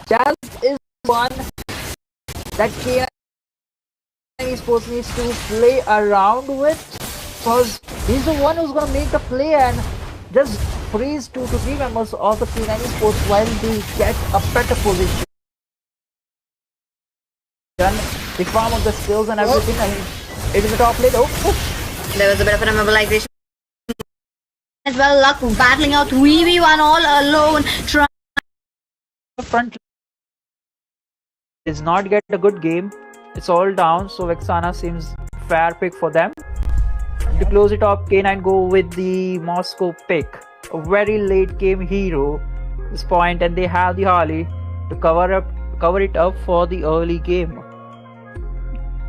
Jazz is one that K9 Sports needs to play around with, because he's the one who's gonna make the play and just freeze 2 to 3 members of the K9 Sports while they get a better position. They farm up the skills and everything. I mean, it is a top lane. Oh, There was a bit of an immobilization as well. Luck battling out 3v1 all alone. the front does not get a good game. It's all down, so Vexana seems fair pick for them. To close it off, K9 go with the Moscow pick, a very late game hero this point, and they have the Harley to cover it up for the early game.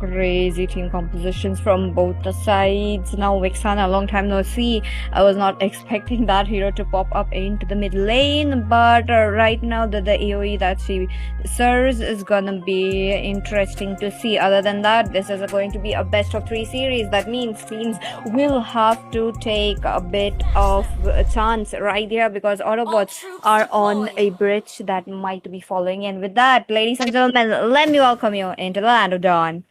Crazy team compositions from both the sides. Now Vexana, long time no see. I was not expecting that hero to pop up into the mid lane, but right now the AoE that she serves is gonna be interesting to see. Other than that, this is going to be a best of 3 series. That means teams will have to take a bit of a chance right here, because Autobots are on a bridge that might be following. And with that, ladies and gentlemen, let me welcome you into the land of Dawn.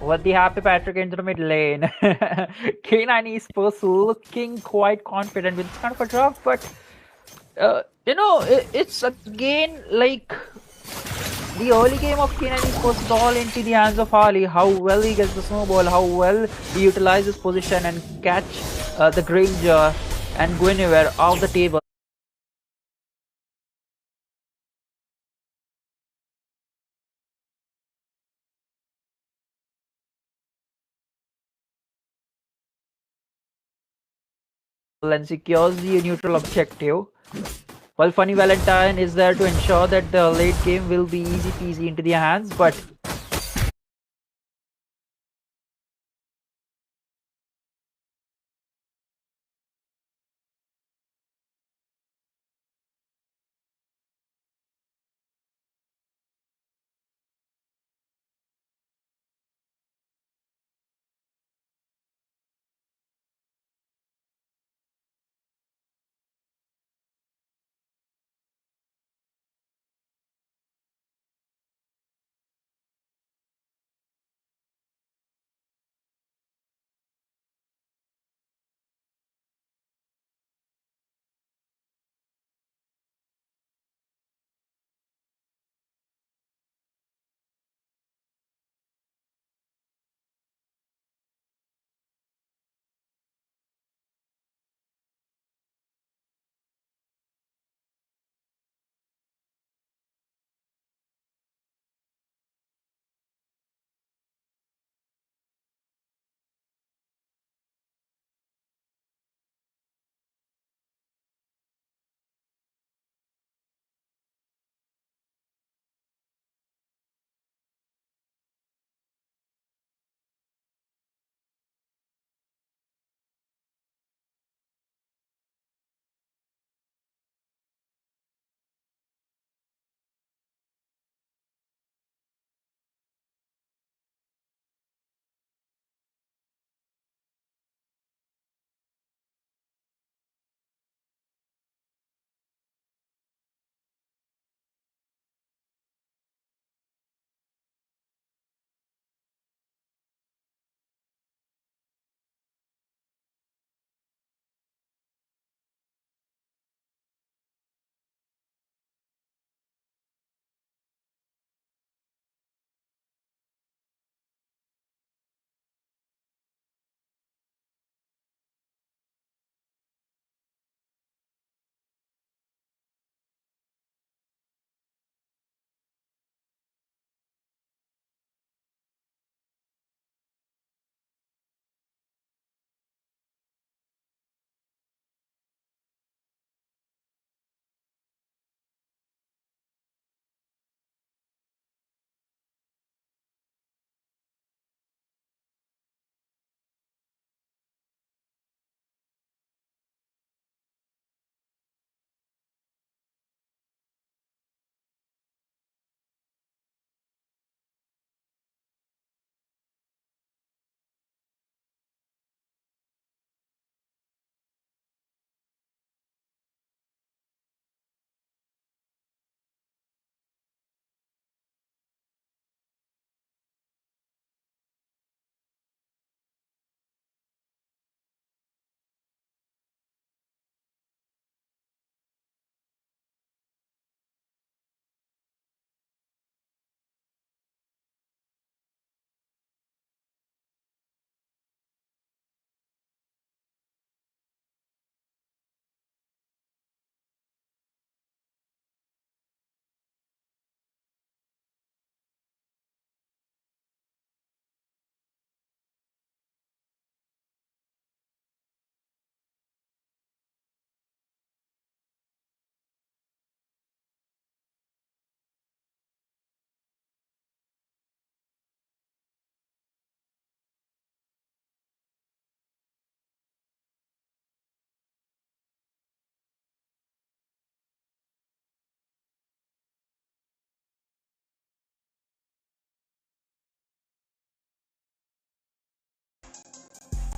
With the happy Patrick into the mid lane. K9 Esports looking quite confident with this kind of a draft, but it's again like the early game of K9 Esports is all into the hands of Harley. How well he gets the snowball, how well he utilizes position and catch the Granger and Guinevere off the table. And secures the neutral objective. While Funny Valentine is there to ensure that the late game will be easy peasy into their hands, but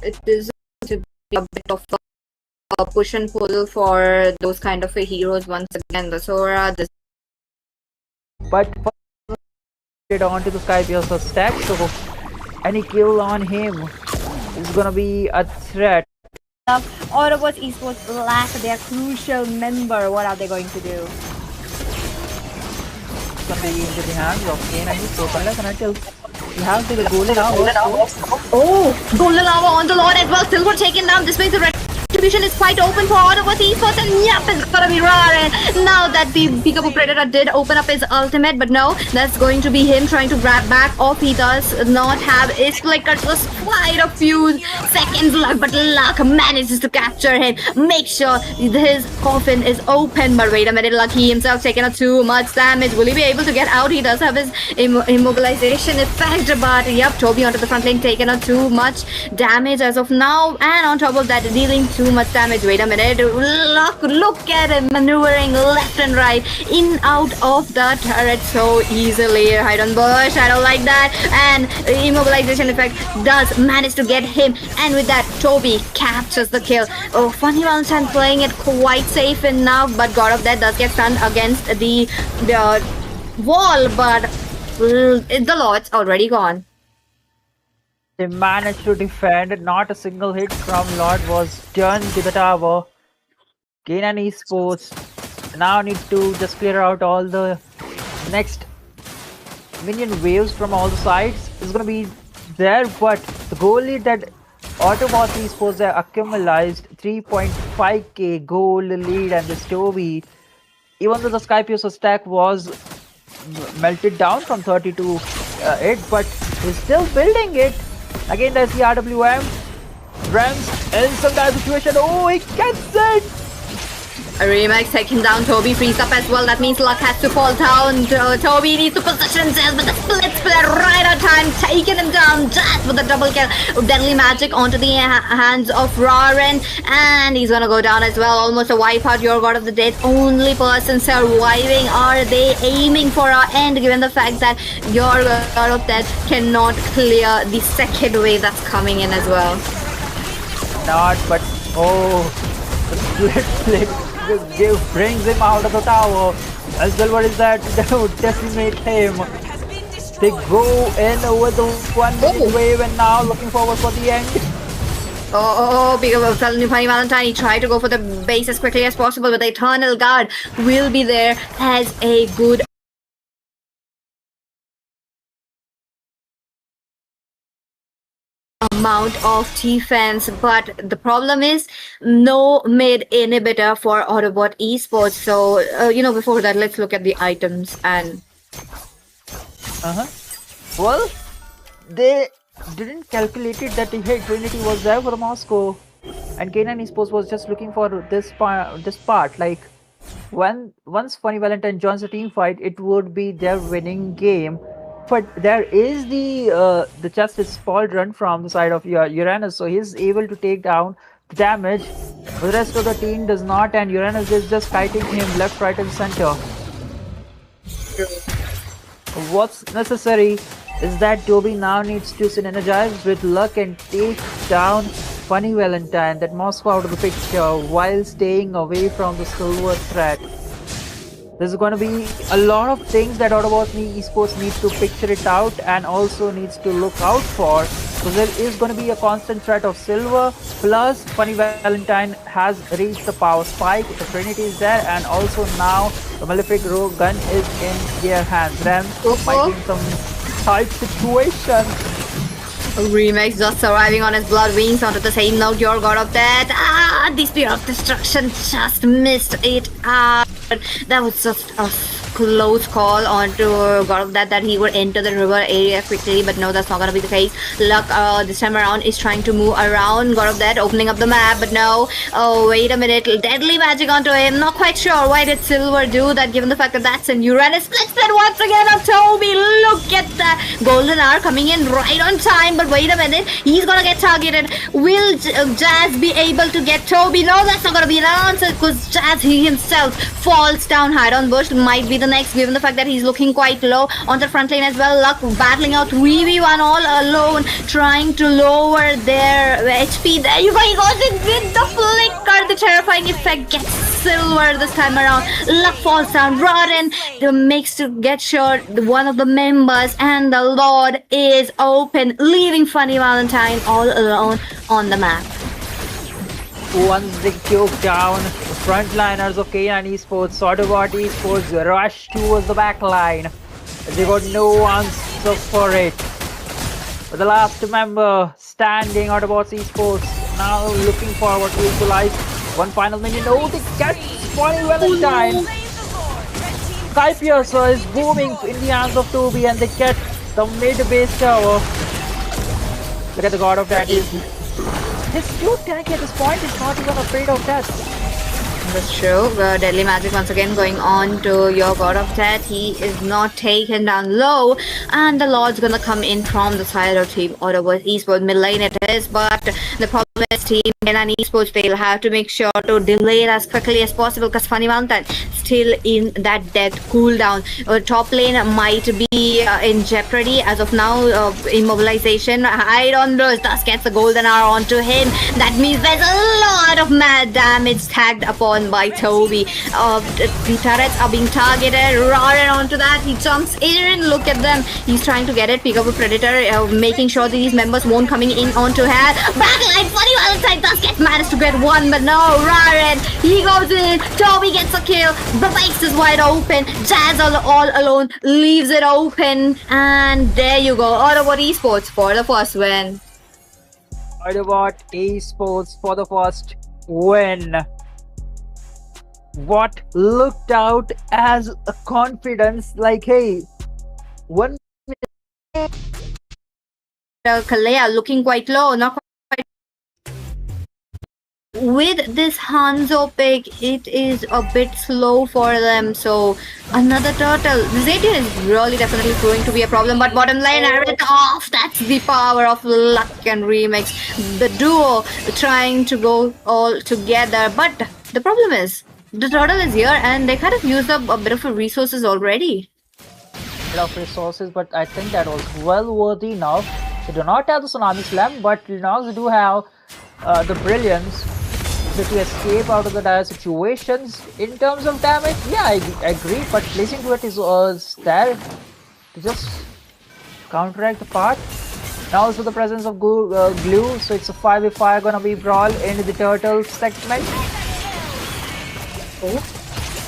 it is to be a bit of a push and pull for those kind of heroes once again. The Sora, the But get onto the Sky Piercer stack, so any kill on him is gonna be a threat. Autobots Esports lack their crucial member. What are they going to do? It's gonna be into the hands of Kane and his unless and until he has the golden hour. Oh, Golden Lava on the Lord as well. Silver taken down. This way the retribution is quite open for Autobots Esports, and yep, it's gonna be Raren. Now that the Peekaboo Predator did open up his ultimate, but no, that's going to be him trying to grab back off. He does not have his flicker, just quite a few seconds left, but Luck manages to capture him. Make sure his coffin is open, but wait a minute, Luck, he himself taking too much damage. Will he be able to get out? He does have his immobilization effect, but yep, Toby onto the front lane taking too much damage as of now, and on top of that, dealing too much damage. Wait a minute, look at him maneuvering left and right in out of the turret so easily. Hide on bush, I don't like that, and immobilization effect does manage to get him, and with that Toby captures the kill. Oh, Funny Valentine playing it quite safe enough, but God of Death does get stunned against the wall, but the Lord's already gone. They managed to defend. Not a single hit from Lord was done to the tower. Kane and Esports now need to just clear out all the next minion waves from all the sides. It's gonna be there, but the goal lead that Autobots Esports have accumulated 3.5k goal lead, and this Toby, even though the Sky Piercer stack was melted down from 30 to 8, but he's still building it. Again, there's the RWM. Rams in some kind of situation. Oh, he gets it! A Remix taking down Toby, frees up as well. That means Luck has to fall down. Toby needs to position himself, but the split right on time, taking him down just with the double kill. Deadly Magic onto the hands of Raren, and he's gonna go down as well. Almost a wipeout. Your God of the Dead, only person surviving. Are they aiming for our end, given the fact that your God of Death cannot clear the second wave that's coming in as well? Not, but oh, the split brings him out of the tower. As well, what is that? That would decimate him. They go in with the 1 minute wave, and now looking forward for the end. Because Funny Valentine, he tried to go for the base as quickly as possible, but the Eternal Guard will be there as a good amount of defense, but the problem is no mid inhibitor for Autobot Esports. So before that, let's look at the items. And well, they didn't calculate it that the hit Trinity was there for the Moscow, and Kanan Esports was just looking for this part. Like once Funny Valentine joins the team fight, it would be their winning game. But there is the Justice Pauldron from the side of Uranus, so he's able to take down the damage. The rest of the team does not, and Uranus is just fighting him left, right, and center. What's necessary is that Toby now needs to synergize with Luck and take down Funny Valentine, that Moscow, out of the picture, while staying away from the silver threat. There's going to be a lot of things that Autobots Esports needs to picture it out and also needs to look out for. So there is going to be a constant threat of silver, plus Funny Valentine has reached the power spike, the Trinity is there, and also now the Malefic Rogue gun is in their hands. Ram might be in some tight situation. Remix just surviving on his blood wings. Onto the same note, your God of Death. The Spear of Destruction just missed it. That was just a close call onto God of Death that he would enter the river area quickly, but no, that's not gonna be the case. Luck this time around is trying to move around God of Death, opening up the map, but no. Oh, wait a minute, Deadly Magic onto him. Not quite sure why did Silver do that, given the fact that that's in Uranus. Split once again on Toby. Look at that golden hour coming in right on time, but wait a minute, he's gonna get targeted. Will Jazz be able to get Toby? No, that's not gonna be an answer, because Jazz, he himself falls down. Hide on bush might be the next, given the fact that he's looking quite low on the front lane as well. Luck battling out 3v1 all alone, trying to lower their HP. There you go, he goes in with the flicker. The terrifying effect gets silver this time around. Luck falls down. Rotten makes to get sure one of the members, and the Lord is open, leaving Funny Valentine all alone on the map. Once they choke down, the frontliners of K9 Esports, WATCHPARTY Esports rush towards the back line. They got no answer for it. But the last member standing, Autobots Esports, now looking forward to equalize. One final minute. Oh, they get Funny Valentine. Sky Piercer is booming in the hands of Toby, and they get the mid-base tower. Look at the God of Death. He's too tanky at this point. He's not even afraid of death. That's true. Deadly Magic once again going on to your God of Death. He is not taken down low, and the Lord's gonna come in from the side of Team Autobots Esports. Mid lane it is, but the problem is Team K9 Esports, they'll have to make sure to delay it as quickly as possible because Funny Valentine still in that death cooldown. Top lane might be in jeopardy as of now. Immobilization, hide on those, thus gets the golden hour onto him. That means there's a lot of mad damage tagged upon by Toby. The turrets are being targeted. Roaring onto that, he jumps in. Look at them. He's trying to get it, pick up a predator, making sure these members won't coming in onto her. Backline, Funny Valentine thus gets managed to get one, but no, Raren, he goes in. Toby gets a kill. The base is wide open. Jazz all alone leaves it open, and there you go. Autobot Esports for the first win. Autobot Esports for the first win. What looked out as a confidence, like, hey, one Kalea looking quite low, not quite. With this Hanzo pick, it is a bit slow for them. So another turtle. Zaytian is really definitely going to be a problem. But bottom line, Aerith off. That's the power of Luck and Remix. The duo trying to go all together. But the problem is, the turtle is here and they kind of used up a bit of resources already. of resources, but I think that was well worthy enough. They do not have the Tsunami Slam, but Linux do have the brilliance to escape out of the dire situations. In terms of damage, yeah, I agree, but placing to it is there to just counteract the part. Now also the presence of glue, so it's a 5v5 gonna be brawl in the turtle segment. Oh.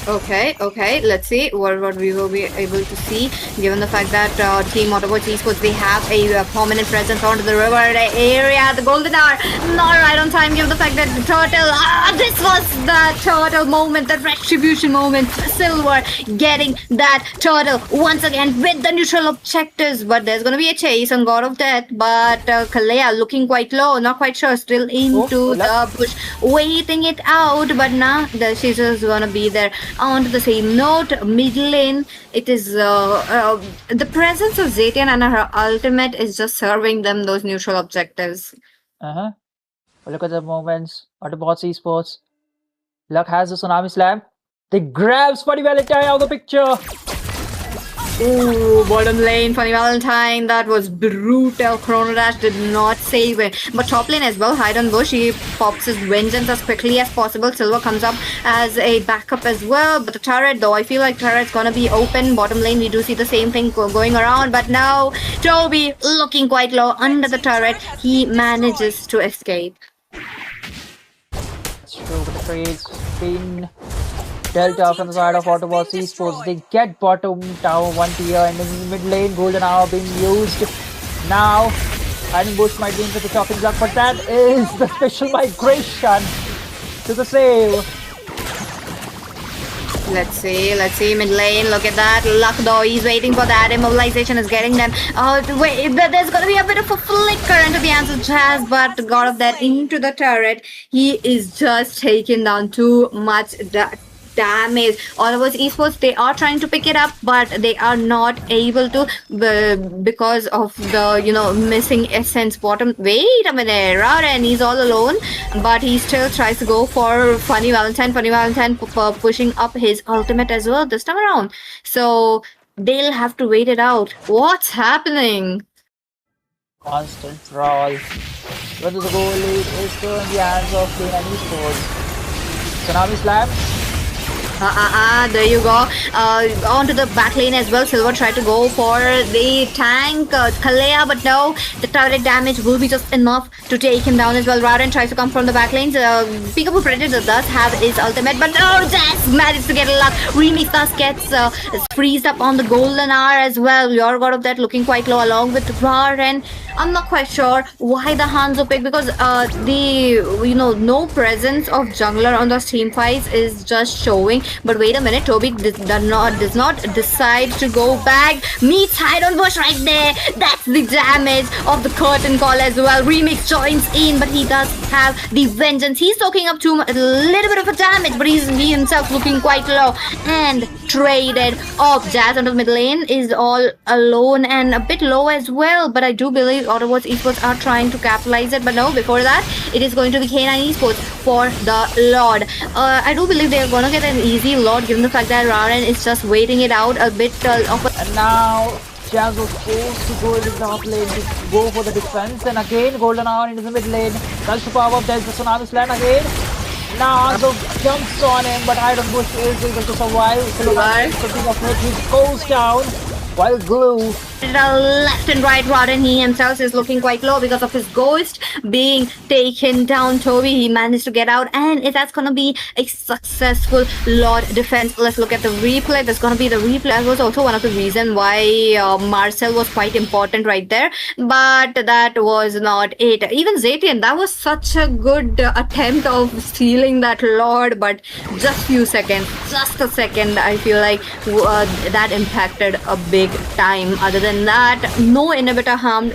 Okay, let's see what we will be able to see, given the fact that Team Autobots Esports, they have a prominent presence onto the river area. The golden hour, not right on time, given the fact that the turtle, this was the turtle moment, the retribution moment. Silver getting that turtle once again with the neutral objectives, but there's going to be a chase on God of Death, but Kalea looking quite low, not quite sure, still into the bush, waiting it out, but now she's just going to be there. On to the same note, mid lane, it is the presence of Zaytian and her ultimate is just serving them those neutral objectives. Well, look at the moments. Autobots Esports. Luck has the Tsunami Slam. They grab Funny Valentine out of the picture. Ooh, bottom lane, Funny Valentine, that was brutal. Chrono Dash did not save it. But top lane as well, hide on bush, he pops his vengeance as quickly as possible. Silver comes up as a backup as well. But the turret, though, I feel like turret's gonna be open. Bottom lane, we do see the same thing going around. But now, Toby looking quite low under the turret. He manages to escape. It's true, but the trade's been dealt out from the side of Autobots Esports. They get bottom tower 1 tier, and in the mid lane, golden hour being used. Now, hiding bush might be into the chopping block, but that is the special migration to the save. Let's see, mid lane, look at that. Luck though, he's waiting for that. Immobilization is getting them. Wait, there's gonna be a bit of a flicker into the answer Jazz, but God of that into the turret. He is just taking down too much damage. Otherwise, esports, they are trying to pick it up, but they are not able to because of the missing essence bottom. Wait a minute, Raren, he's all alone, but he still tries to go for Funny Valentine. Funny Valentine pushing up his ultimate as well this time around. So they'll have to wait it out. What's happening? Constant brawl. Whether the goal is still in the hands of K9 Esports. Tsunami Slap. There you go. Onto the back lane as well. Silver tried to go for the tank, Kalea, but no. The turret damage will be just enough to take him down as well. Raren tries to come from the back lanes. Peekaboo Predator does have his ultimate, but no, Jazz managed to get a luck. Remix thus gets freezed up on the golden hour as well. Your god of that looking quite low along with Raren. I'm not quite sure why the Hanzo pick, because the no presence of jungler on those team fights is just showing. But wait a minute, Toby does not decide to go back. Meets hide on bush right there. That's the damage of the curtain call as well. Remix joins in, but he does have the vengeance. He's soaking up a little bit of a damage, but he himself looking quite low and traded off. Jazz on the mid lane is all alone and a bit low as well. But I do believe Autobots Esports are trying to capitalize it. But no, before that, it is going to be K9 Esports for the Lord. I do believe they are going to get an easy Lord, given the fact that Raren is just waiting it out a bit of a... And now Jazz was forced to go into the top lane to go for the defense. And again, Golden Hour into the mid lane. Tries to power up. There's the Tsunami Slam again. Now Hanzo jumps on him, but Iron Bush is able to survive. He goes down while Glue left and right. Raren, he himself is looking quite low because of his ghost being taken down. Toby, he managed to get out, and that's gonna be a successful Lord defense. Let's look at the replay. That's gonna be the replay. That was also one of the reasons why Marcel was quite important right there, but that was not it. Even Zatian, that was such a good attempt of stealing that Lord, but just a second, I feel like that impacted a big time. Other than that, no inhibitor harmed.